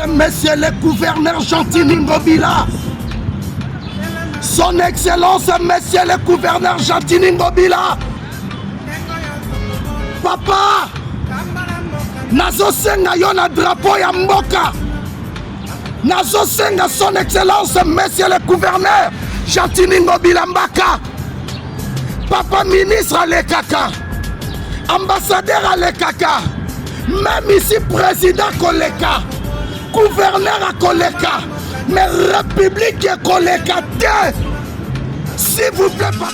Monsieur le gouverneur Gentini Ngobila, Son Excellence Monsieur le gouverneur Gentini Ngobila, Papa, nazosenga yo na drapeau ya mboka, nazosenga Son Excellence Monsieur le gouverneur Gentini Ngobila Mbaka, Papa ministre Alekaka, ambassadeur Alekaka, même ici président Koleka, gouverneur à Koleka, mais république à Koleka, s'il vous plaît, papa.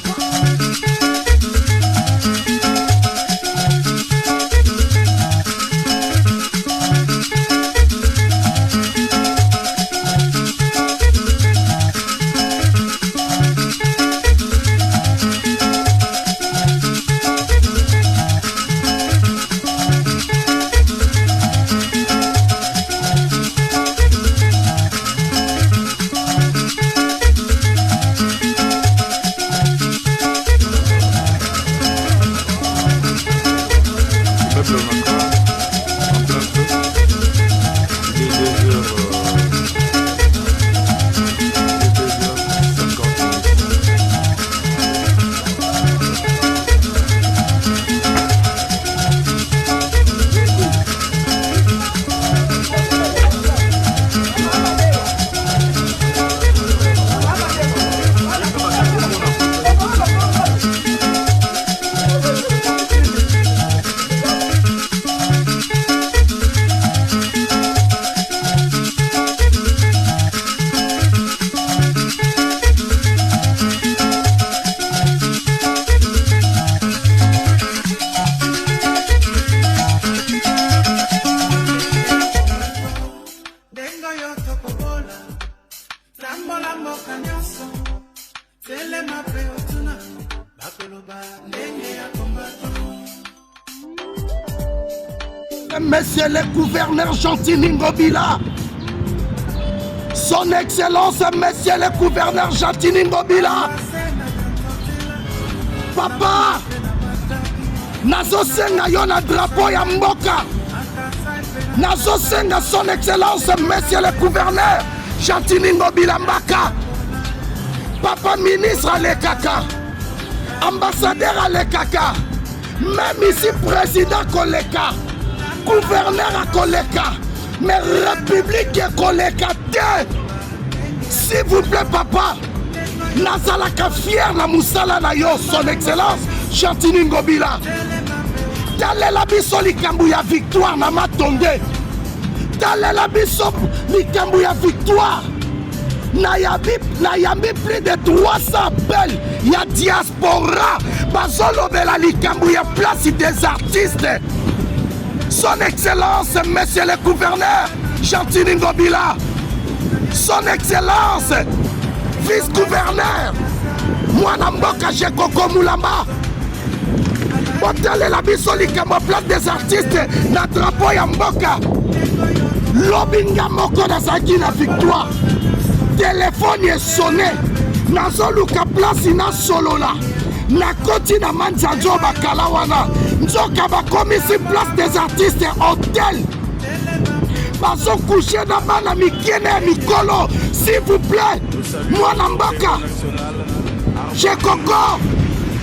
Monsieur le gouverneur Gentini Ngobila, Son Excellence Monsieur le gouverneur Gentini Ngobila, Papa, nazosenga yo na drapeau ya mboka, nazosenga Son Excellence Monsieur le gouverneur Gentini Ngobila Mbaka, Papa ministre Alekaka, ambassadeur Alekaka, même ici président Koleka, gouverneur à Koleka, mais république à Koleka, s'il vous plaît, papa, nazalaka fier na musala na yo, Son Excellence Gentini Ngobila. Talela biso likambu ya victoire na matonge, talela biso likambu ya victoire na yambi plus de 300 appels ya diaspora bazolobela likambu ya place des artistes. Son Excellence Monsieur le gouverneur Gentini Ngobila, Son Excellence vice-gouverneur Mwana Mboka Jekoko Mulamba, botalela biso likambo place des artistes na drapeau ya mboka, lobinga moko nazaki na victoire, téléphone est sonné, nazoluka place na solola, na koti na manzanzo bakala wana, nzoka bakomisi place des artistes hôtel, bazo coucher na bana mikene ya mikolo, s'il vous plaît, Mwana Mboka Jekoko,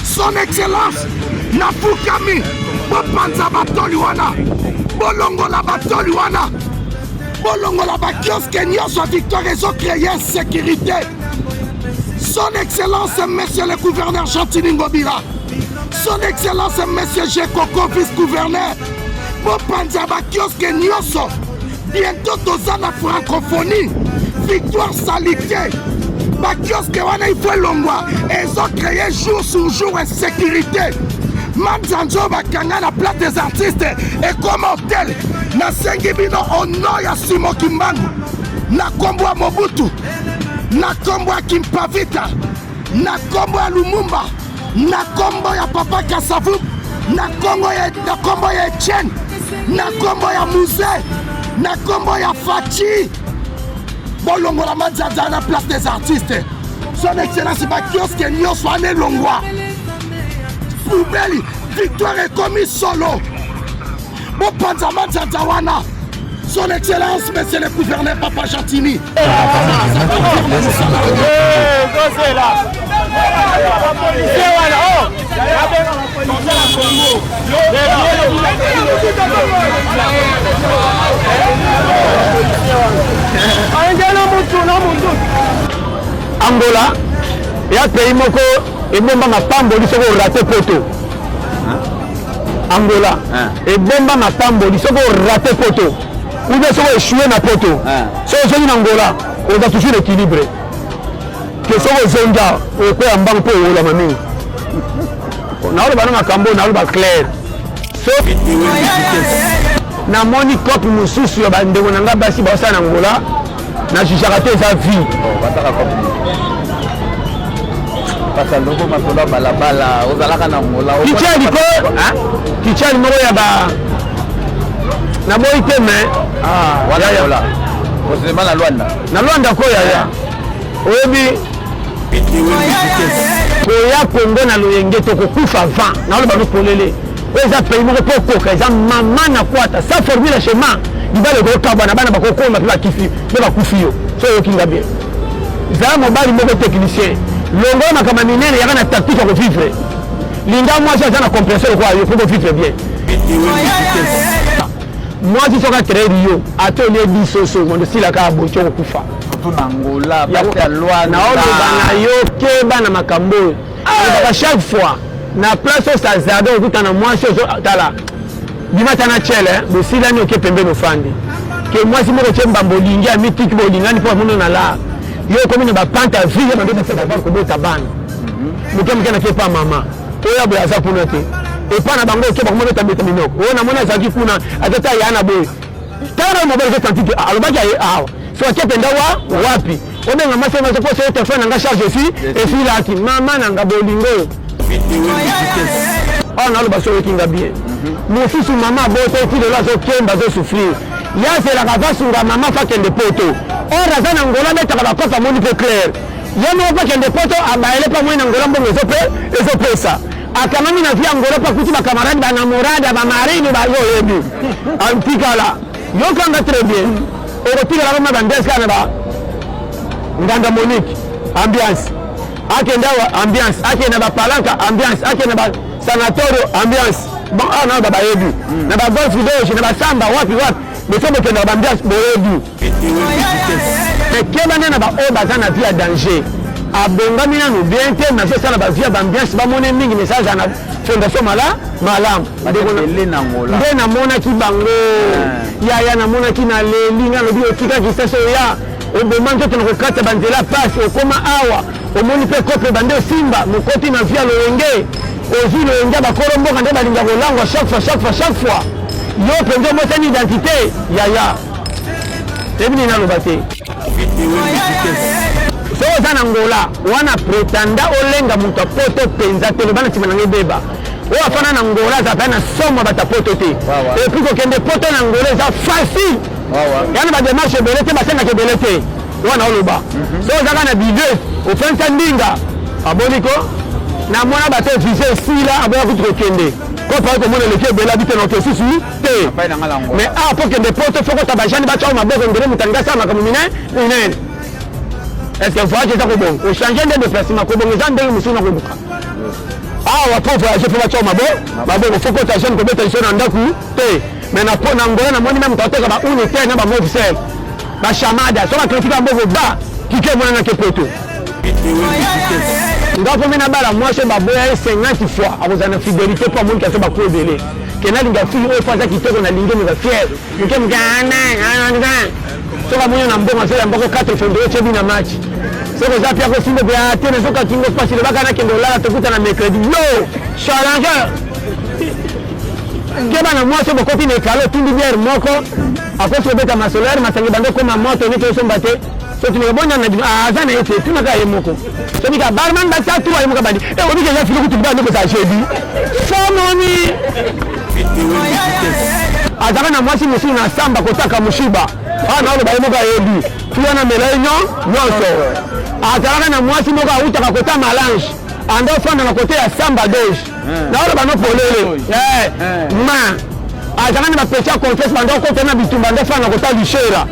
Son Excellence Nafukami, bopanza batoli wana, bolongola batoli wana, bolongola bakioske nyonso victoire ezo créer sécurité. Son Excellence Monsieur le gouverneur Gentini Ngobila, Son Excellence Monsieur Jekoko vice-gouverneur, bopanza bakioske nyonso, bientôt toza na francophonie, victoire salité. Bakioske wana il faut longwa, ezo créer jour sur jour en sécurité. Manzanzo bakanga na place des artistes et comme hôtel na sengi bino ono ya Simo Kimbangu, na kombo ya Mobutu, na kombo ya Kimpavita, na kombo ya Lumumba, na kombo ya Papa Kasavu, na kombo ya Etienne, na kombo ya Muse, na kombo ya Fachi. Bolongo la Manzanza na place des artistes. Son Excellence bakioske nyonso ane longwa. Poubeli, victoire est commise solo. Bopanza Manzanza wana. Son Excellence, Monsieur le gouverneur Papa Jantini. Angola, il y a un pays moko et bomba ma pambo di soko raté poto. Angola, et bomba ma pambo di soko raté poto. Ou bien soko échoué na poto. So zoni Angola, on doit toujours équilibrer. Que soko zonga, o ko ambang po la mami. Na ole bana makambo na ole ba clair. So na moni cop mususu ya bandeko nanga basi ba sa na Angola. Na chicharaté sa vie. Pasandoko masola balabala ozalaka na Angola. Kichali ko, kichali moko ya ba na boy teme. Wala Angola. Osema na Luanda. Na Luanda ko ya. Oyebi koya Congo na loyenge to ko kufa vent. Na lo ba no polele. Eza pays moko poko eza mama na kwata. Ça formule chemin. Ibale ko kabana bana bakoko ma ba kifi. Ba kufi yo. So yo kinga bien. Za mobali moko technicien. Longo makama minene yaka na tactique ya vivre. Linga moi ça na compresseur quoi yo pour vivre bien. Moi si soka créer yo atelier bisoso on si la ka bocho kufa. Surtout na Angola, ya Luanda. Na olo bana yo ke bana makambo. Ba chaque fois na place ça zado kutana moi so tala. Bimata na chele bo sila ni oke pembe no fandi. Que moi si mo ko chemba bolinga mitiki bolingani po muno na la. Yo comme ne ba panta vie ba ndeka ça ko bota bana. Muke mukena ke pa mama. Oya bo yaza pour noter. Et pas na bango ke ba mo neta mbeta minoko. Ona mona zaki kuna atata yana boy. Tara mo ba ke tantiki alobaki awa. So ke penda wapi? Ona ngama sema so po so téléphone nga charge aussi et fi la ki mama nanga bolingo. Oh na lo ba so kinga bien. Mon fils ou maman boto fi de la so kemba zo souffrir. Ya c'est la raza sunga mama fa kende poto. On raza na Angola beta ba kofa moni peu clair. Ya no pa kende poto abaele pa moni na Angola mbongo ezo pesa. Akamami na via Angola pa kuti ba camarade ba namorada ba marine ba yo yebi. Antikala. Yo kanga très bien. Orotika la mama bandeska na ba. Nganda Monique ambiance. Akenda ambiance, akenda ba palanka ambiance, akenda ba sanatorio ambiance. Bon na ba yebi. Na ba golf doge na ba samba wapi. Mais ça me fait ambiance boyebi. Mais keba na ba o bazana via danger. Abonga mina no bien te na ça na ba via ambiance ba mona mingi message na fondation malam. Badele na Angola. Nde na mona ki bango. Ya na mona ki na leli na lobi otika ki sasa ya. Obomanga to na kata bandela passe okoma awa. Omoni pe kope bande simba mokoti na via loenge. Ozi loenge ba korombo kande balinga kolangwa chaque fois. Yo pende mo tani identité ya. Ebini na lobate. So za na Angola wana pretenda olenga muto poto penza tele bana timana ngebeba. O afana na Angola za bana somo bata poto te. Et puis ko kende poto na Angola za facile. Yana ba démarche belete ba senga ke belete. Wana oloba. So za kana bidé o fensa ndinga. Aboniko na mona bato vise sila aboya kutu kende. Ko pa ko mona leke bela bite na kesusu te. Mais a pour kende poto foko tabajani ba chauma boko ngere mutanga sama kama minen. Est-ce que vous voyez ça comme bon? Au changer de déplacement, comme les gens de nous sont beaucoup. Ah, on va pas voyager pour la chambre, il faut que tu aies une compétition en Dakou. Mais na pona Angola na moni même tante ba unité na ba officiel. Ba chamada, so ba critique en bogo ba, qui que mona na kepoto. Ngapo mena bala moi c'est ba boya 50 fois, a vous en fidélité pour monde qui so ba ko belé. Kena linga fi o fa za kitoko na linga me ba fier. Nke mgana. So ba mona na mbongo c'est mboko 4 février chebi na match. C'est que ça pia ko simbe ba tene so ka kingo passe le baka na kendo la to kuta na mercredi. No! Challenge. Keba na moi c'est beaucoup ne kalo tundi bière moko. Après so beta masolaire masangi bando koma moto ni to so mbate. So tu me bonna na azana ete tu na ka yemoko. So bika barman ba sa tu wa yemoko bandi. E obi ke ya filo kutu ba no ko sa chebi. So moni. Azana na moi si musu na samba kotaka mushiba. Ah na lo ba yemoko yebi. Tuana melenyo nyonso. Azana na moi si moka utaka kota malange. Ando fana na kote ya samba doge. Na wala bano polele. Ma. azalaka na bapeti ya confiance banda okota na bitumba nde fana kota lishera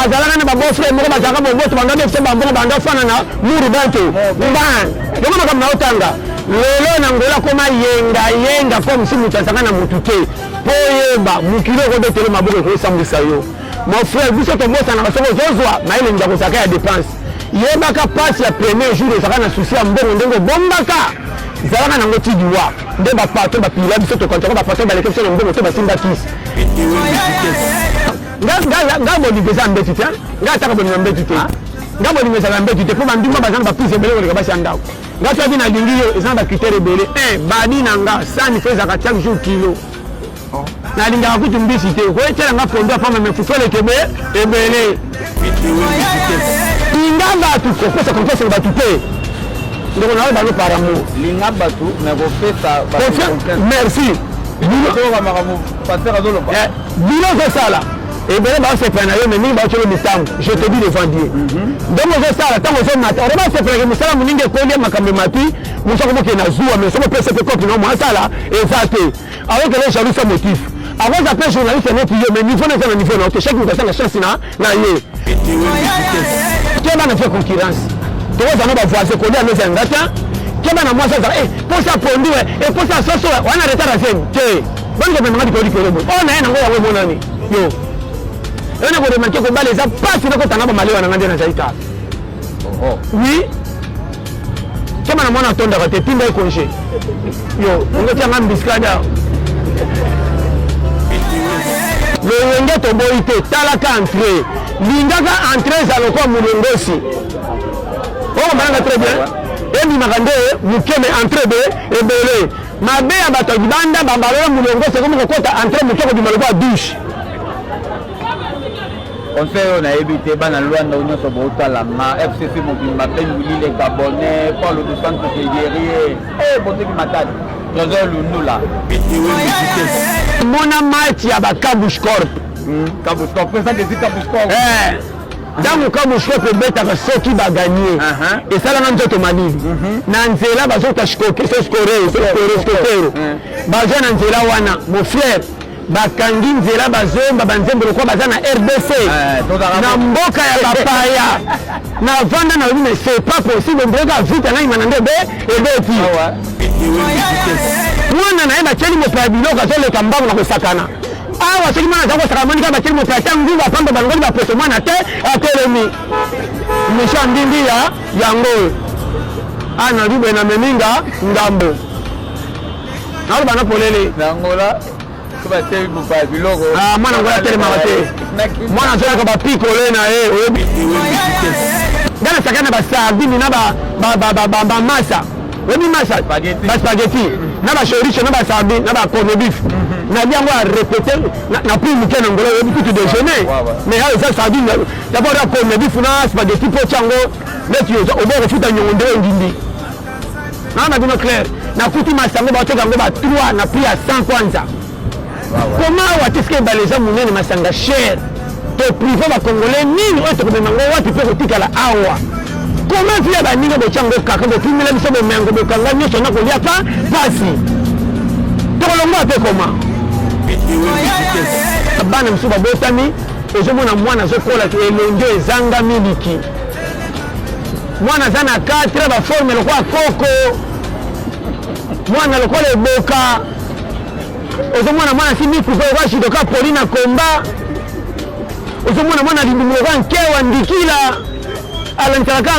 azalaka na babofre moko bazalaka moboto banda defise bambongo banda fana na muru banto yango makambo na otanga lelo na ngola koma yenga comme si moto azalaka na motu te po yeba mokili okobetele maboko ekosambwisa yo mon frère biso tobosana basoko ozozwa mayelenga kozalaka ya dépense yebaka pasi ya premier jour ezalaka na susi ya mbongo ndenge obombaka ezalaka nango tidiwa nde bapato bapila biso tokontraka bapato baleke biso na mbongo to basimba kisi nga bolingo eza mbeti te nga ataka bolingo mbeti te nga bolingo ezala mbeti te mpo bandimba baza na baprise ebele koleka basi ya ndako nga toyabi nalingi yo eza na bakritere ebele badi na nga sani fo ezalaka chaque jour kilo nalingaka kutu mbisi te koyetela nga pondo apama mefusoleke ebele linga bato kopesa konfiance na bato te ndeko nawe bano par amour linga bato me kopesa merci bino ozosala ebele baosepela na yo me mingi baotolo mitambo je te dis devant Dieu donc ozosala ntango ozomata ore basepelaka mosala moningi ekolia makambo emapi mosoko mokende na zuwa me somo pesa pe kopi na mwasala eza te awokele jalus sa motif akoza mpe journaliste neti yo me niveau na eza na niveau na ote chaque mokasanga chance na ye ke bana fe concurrence tokozana bavoise kolia mesa ya ngata ke bana mwasi azala posa pondu posa soso wana retard aseni te bani kopemanga dikolo dikolo boye o na ye nango yango emonani yo eyona kodemake kobala eza pasi nakotanga bamalewa nanga nde nazali kaka oui ke bana mwana atondaka te tinda ekonge yo ongotianga mbiskada loyenge toboyi te talaka entré lingaka entré ezala kwa mulongosi okomalanga très bien ebimaka nde mokeme entré ebele mabe ya bato ya libanda balola mulongosi ekomi kokota entré moke kobima lokwa douche conseil oyo nayebi te bana lwanda nyonso bootalama FCC mobimba mpe ngulile gabonais Paul de Santos Guerrier bondeki matadi trésor lundula mona match ya bakabush corp ntango kabushcorp ebetaka soki baganie esalanga nzoto malili na nzela bazota skotero baza na nzela wana mofrère bakangi nzela bazomba banzembo lokwa baza na RDC na mboka ya bapaya na vanda na lobi c'est pas possible mboka vita na imana nde ebeti mwana na ye batieli mopaya biloko azoleka mbango na kosakana awa soki mwana aza kosaka monika batieli mopaya ta ngungu apamba bangoli bapoto mwana te atelemi misho andindi yango ana libe na meninga ngambo naloba na polele mwana ngola telemaka te mwana azolaka bapikole na ye oyebi ngana sakana basardini na bamasa oyebi masa baspageti na bashoriche na basardine na bacornebif nali yango arepete na prix moke na ngola oyebi kutu déjeuner mais ayo eza sardine dabord ya cornebif na spageti mpo tiango neti obo kofuta nyongo nde engindi na bino clair na kuti masango baoteka yango ba 3 na prix ya 100 kwanza comment watiske baleza munene masanga cher to privé bakongolais nini oyo tokomemango wapi mpe kotikala awa comment fia baninga botyango kaka bopimela biso bomengo bokanga nyonso na kolia pa pasi tokolongwa mpe koma bana mosusu babotami ozomona mwana azokola elongi ezanga miliki mwana aza na 4 baforme lokwa koko mwana lokola eboka ozomona mwana si mikupe okwa shidoka polina komba ozomona mwana lindumu okwa nkewa ndikila alantalaka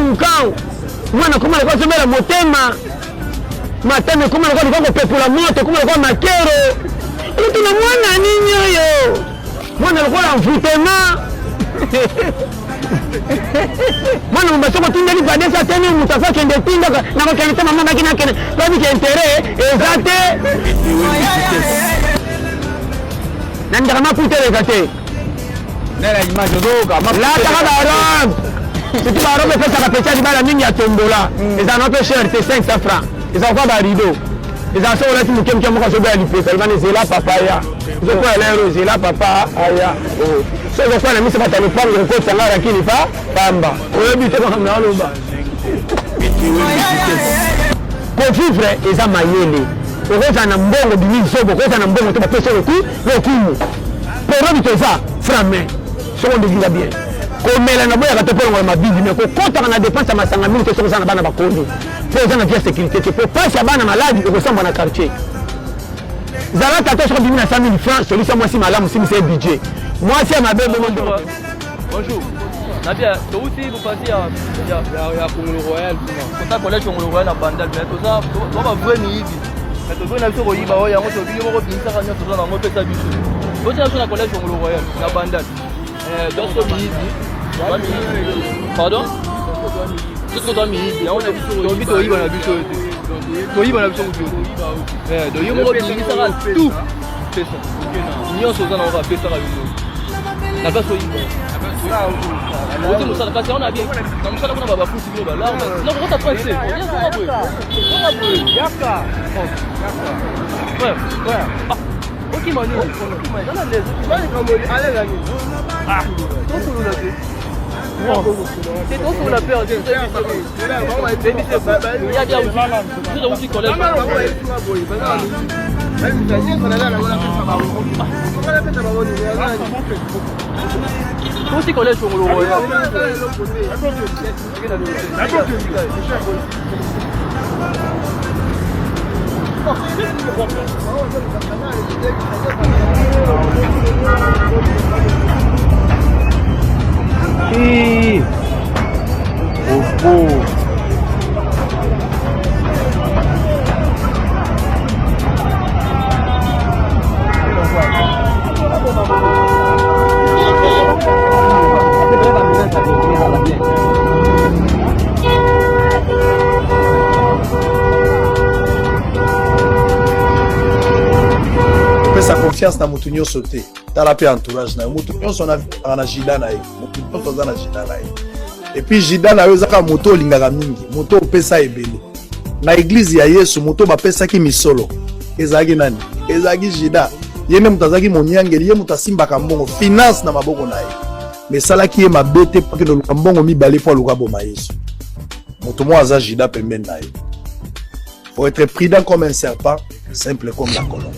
nkau mwana komala kwa sobela motema matame komala kwa likoko pepula moto komala kwa makero tuna mwana nini oyo mwana lokola mvutema mwana mbasoko tindeli padesa tene mutafa kende tinda na ko kende mama ngaki na kende babi ke intérêt ezate nanda kama putere kate nela image doka la taka barob c'est tu barob pesa ka pesa di bala mingi ya tombola eza no pe cher te 500 francs eza kwa ba rideau eza so la ti mukem kem ko so ba li pesa bani zela papaya zo kwa lero zela papa aya so zo kwa na misa batalo pango ko tsanga rakini pa pamba oyebi te ko na loba ko vivre eza mayele okoza na mbongo bimiso okoza na mbongo to ba pesa le coup pour tout ça frame soko ndinga bien komela na boya ka to pour ma bibi mais ko kota na dépense masanga mingi to soko sana bana bakondo pour ça na via sécurité pour pas ça bana malade ko samba na quartier zala tato soko bimi na 100 000 francs celui ça moi si malamu si c'est budget moi c'est ma belle bonjour Nabia, tu aussi vous pensez à Congo Royal, c'est ça collège Congo Royal à Bandal, mais tout ça, on va venir ici. Mais tu veux sur Royiba, il y a un autre vidéo, on va finir ça dans un autre état du sud. Vous êtes sur la collège Congo Royal, à Bandal. D'autres ici. Pardon? Tout ce qu'on a mis ici, on a vu sur Royiba, on a vu sur Royiba, on a vu sur Royiba. Donc, il y a un autre ça va tout. C'est ça. Nous sommes on va faire ça. La base Royiba. On a bien. Comme ça, on va foutre là. Non, on va passer. Ouais. Ok, Manu. C'est toi qui la peur. Il y a bien aussi collège. Aussi collège sur le sa confiance na mutu nyonso te tala pe entourage na mutu nyonso na jida na ye mutu nyonso za na jida na ye et puis jida na yo zaka moto olingaka mingi moto opesa ebele na église ya Yesu moto bapesaki misolo ezalaki nani ezalaki jida ye nde moto azalaki moniangeli ye moto asimbaka mbongo finance na maboko na ye mais esalaki ye mabe te mpo akende oluka mbongo mibale mpo aluka boma Yesu moto moko aza jida pembeni na ye. Faut être prudent comme un serpent, simple comme la colombe.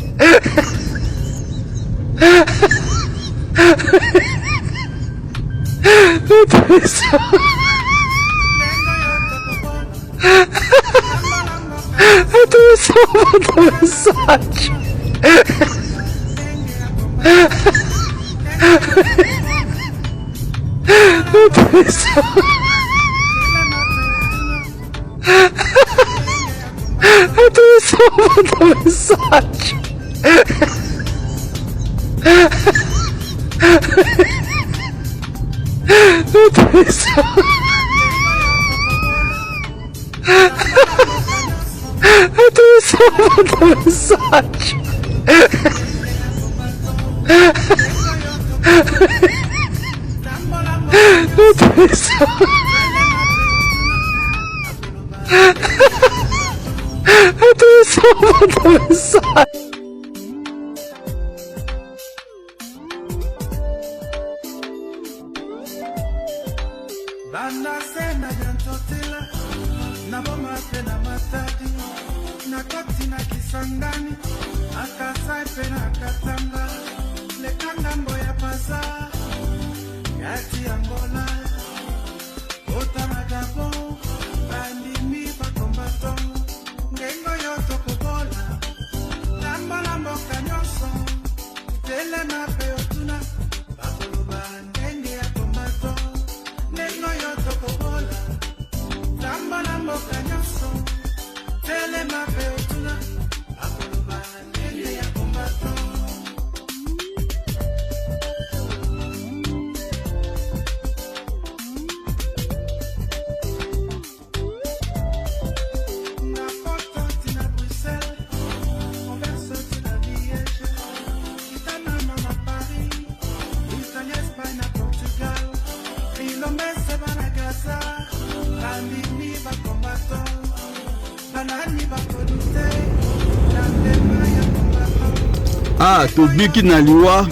Ah, tobiki na liwa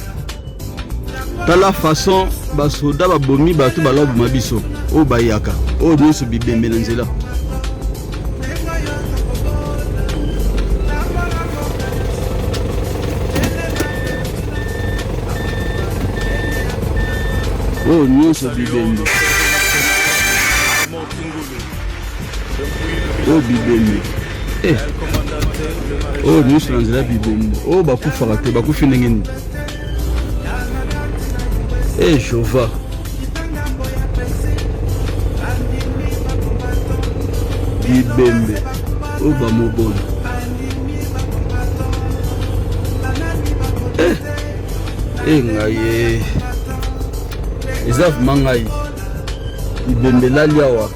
tala façon basoda babomi bato balobuma biso oyo bayaka oyo nyonso bibembe na nzela Oh, nyonso bibembe. Oh, bibembe. Oh, nyonso na nzela bibembe. Oh, bakufaka te, bakufi ndenge nini. Jova. Bibembe. Oh, bamobona. Ngai eza vraiment ngai Bibembe lali awa.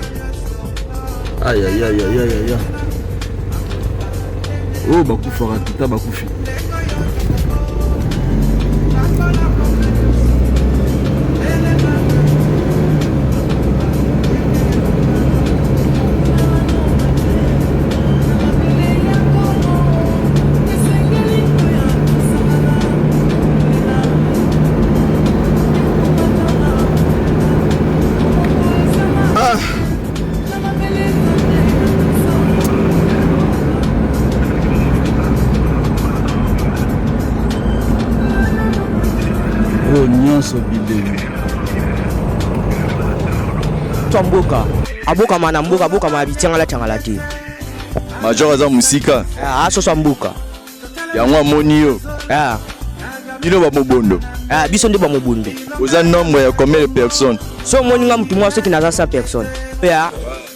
Aya. Oh, bakufaka tata bakufi. Nyonso bibembe. Mboka aboka mana mboka aboka mabitianga la te. Major aza musika. So mboka. Yango amoni yo. Bino ba mobondo. Biso nde ba mobondo. Oza nombre ya combien de personnes? So moni nga mutu mwa soki naza 100 personnes.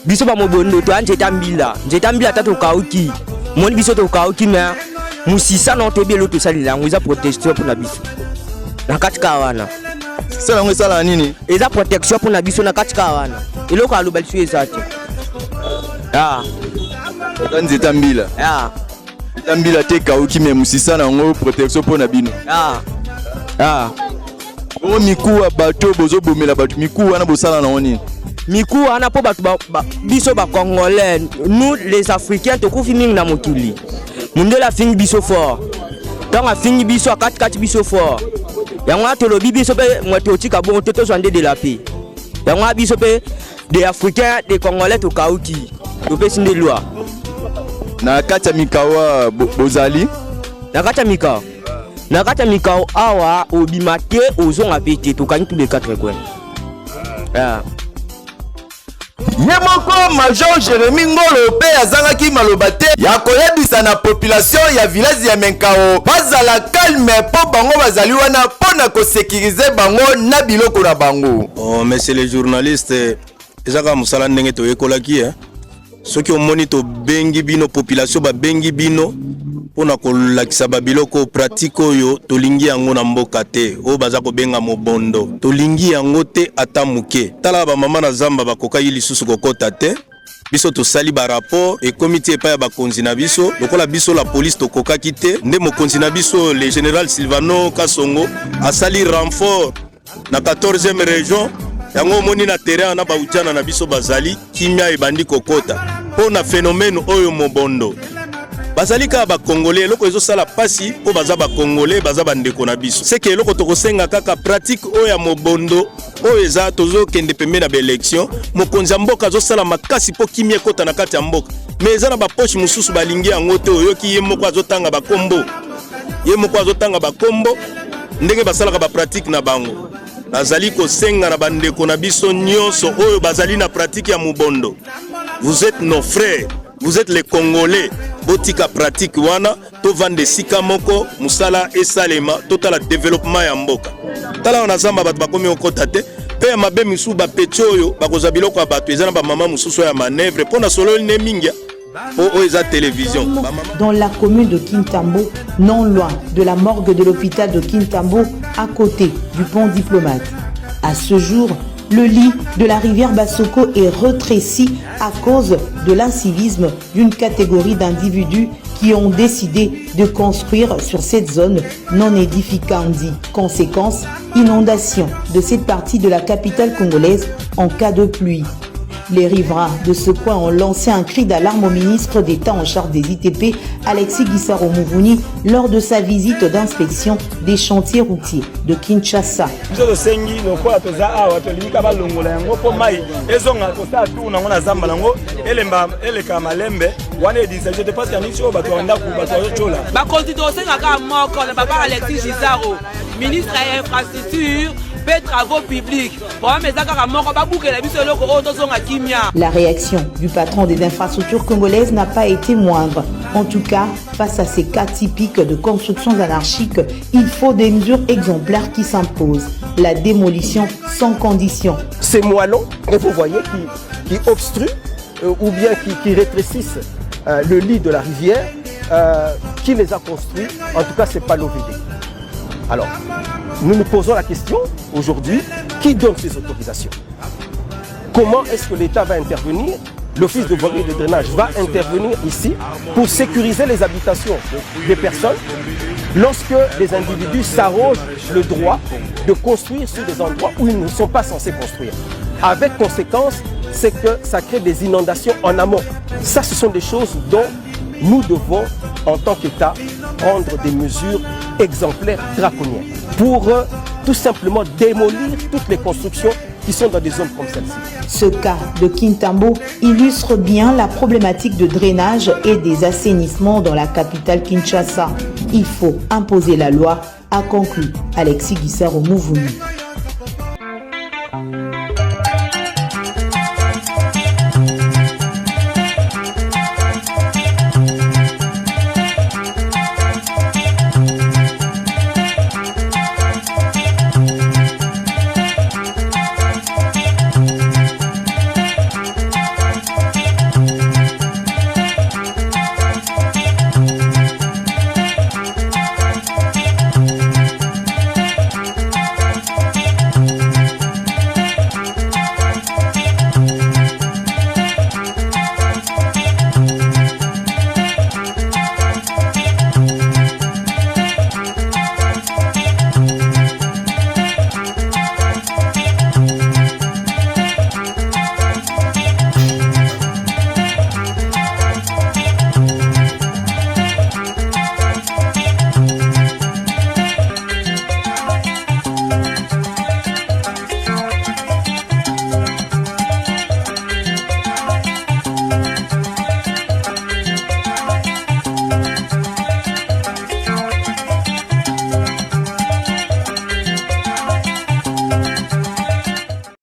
Biso ba mobondo to anjeta mbila tato kauki. Moni biso to kauki mais musisa no te bielo to salila ngo za protection pour na biso. Na katika wana. Sala ngo sala nini? Eza protection pour na biso na katika wana. Eloko aloba lisu ezate. Nzeta mbila. Tambila te kauki me musisa na ngo protection pour na bino. O mikuwa bato bozo bomela bato mikuwa na bosala na oni. Mikuwa na po bato biso ba congolais, nous les africains to kufi mingi na mokili. Mundela fingi biso fort. Donc a fingi biso akati biso fort. Yango tolobi biso pe moto tika bon toto zwande de la paix. Yango biso pe des africains des congolais to kauki. To pe sinde loi. Na kata mikawa bozali. Na kata mikawa awa obimate ozonga pete to kanyi tous les 4 coins. Yemoko Major Jérémy Ngolo pe azangaki maloba te ya koyebisa na population ya village ya Menkao bazala calme po bango bazali wana pona ko sécuriser bango na biloko na bango. Oh monsieur les journalistes ezaka musala ndenge to yekolaki soki omoni to bengi bino population ba bengi bino pona ko lakisa ba biloko pratique oyo to lingi yango na mboka te o baza ko benga mobondo to lingi yango te atamuke tala ba mama na zamba bakoka yili susu kokota te biso to sali ba rapport et comité pa ya ba konzi na biso lokola biso la police to koka kite nde mo konzi na biso le général Silvano Kasongo asali renfort na 14e région yango moni na terrain na ba ujana na biso bazali kimia ebandi kokota pona phénomène oyo mobondo bazalika ba congolais loko ezo sala pasi po baza ba congolais baza bandeko na biso c'est que loko tokosenga kaka pratique oya mobondo oyo eza tozo kende pembe na ba élection mokonzi mboka zo sala makasi po kimie kota na kati ya mboka mais eza na ba poche mususu balingi yango te oyoki ye moko azotanga ba kombo ndenge basala ba pratique na bango nazali kosenga na bandeko na biso nyonso oyo bazali na pratique ya mobondo. Vous êtes nos frères, vous êtes les Congolais. Botika pratique wana to vande sika moko musala esalema total développement ya mboka. Tala wana zamba bato bakomi okota te pe mabe misu ba pechoyo bakoza biloko bato ezana ba mama mususu ya manœuvre pona solo ne mingia télévision. Dans la commune de Kintambo, non loin de la morgue de l'hôpital de Kintambo, à côté du pont Diplomate. À ce jour, le lit de la rivière Bassoko est retréci à cause de l'incivisme d'une catégorie d'individus qui ont décidé de construire sur cette zone non édificante. Conséquence, inondation de cette partie de la capitale congolaise en cas de pluie. Les riverains de ce coin ont lancé un cri d'alarme au ministre d'État en charge des ITP, Alexis Gisaro Mouvouni, lors de sa visite d'inspection des chantiers routiers de Kinshasa. Ministre de l'infrastructure, mpe travaux publics problème eza kaka moko babukela biso eloko oyo tozonga kimia. La réaction du patron des infrastructures congolaises n'a pas été moindre. En tout cas, face à ces cas typiques de constructions anarchiques, il faut des mesures exemplaires qui s'imposent. La démolition sans condition. Ces moellons, et vous voyez, qui obstruent ou bien qui rétrécissent le lit de la rivière, qui les a construits, en tout cas, ce n'est pas l'OVD. Alors, nous nous posons la question aujourd'hui, qui donne ces autorisations? Comment est-ce que l'État va intervenir? L'Office de voirie et de drainage va intervenir ici pour sécuriser les habitations des personnes lorsque les individus s'arrogent le droit de construire sur des endroits où ils ne sont pas censés construire. Avec conséquence, c'est que ça crée des inondations en amont. Ça, ce sont des choses dont nous devons, en tant qu'État, prendre des mesures exemplaires draconiennes pour tout simplement démolir toutes les constructions qui sont dans des zones comme celle-ci. Ce cas de Kintambo illustre bien la problématique de drainage et des assainissements dans la capitale Kinshasa. Il faut imposer la loi, a conclu Alexis Guissaro Mouvouni.